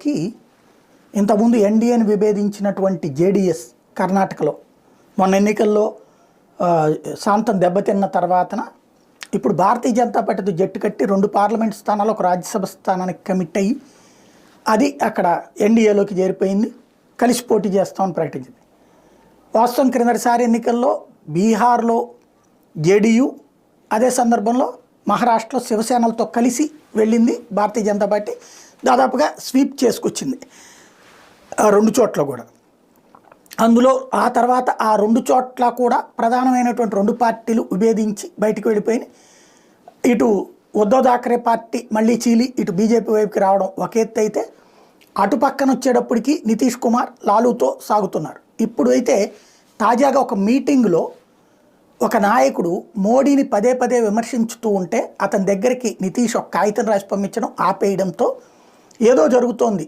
కాంగ్రెస్కి ఇంతకుముందు ఎన్డీఏని విభేదించినటువంటి జేడీఎస్ కర్ణాటకలో మొన్న ఎన్నికల్లో శాంతం దెబ్బతిన్న తర్వాతన ఇప్పుడు భారతీయ జనతా పార్టీతో జట్టు కట్టి 2 పార్లమెంట్ స్థానాలు ఒక రాజ్యసభ స్థానానికి కమిట్ అయ్యి అది అక్కడ ఎన్డీఏలోకి చేరిపోయింది, కలిసి పోటీ చేస్తామని ప్రకటించింది. వాస్తవం క్రిందటిసారి ఎన్నికల్లో బీహార్లో జేడీయూ, అదే సందర్భంలో మహారాష్ట్రలో శివసేనలతో కలిసి వెళ్ళింది భారతీయ జనతా పార్టీ, దాదాపుగా స్వీప్ చేసుకొచ్చింది 2 చోట్ల కూడా. అందులో ఆ తర్వాత ఆ 2 చోట్ల కూడా ప్రధానమైనటువంటి 2 పార్టీలు విభేదించి బయటికి వెళ్ళిపోయినాయి. ఇటు ఉద్ధవ్ థాకరే పార్టీ మళ్ళీ చీలి ఇటు బీజేపీ వైపుకి రావడం ఒక ఎత్తు అయితే, అటు పక్కన వచ్చేటప్పటికి నితీష్ కుమార్ లాలూతో సాగుతున్నారు. ఇప్పుడు అయితే తాజాగా ఒక మీటింగ్లో ఒక నాయకుడు మోడీని పదే పదే విమర్శించుతూ ఉంటే అతని దగ్గరికి నితీష్ ఒక కాగితం రాసి పంపించడం ఆపేయడంతో ఏదో జరుగుతోంది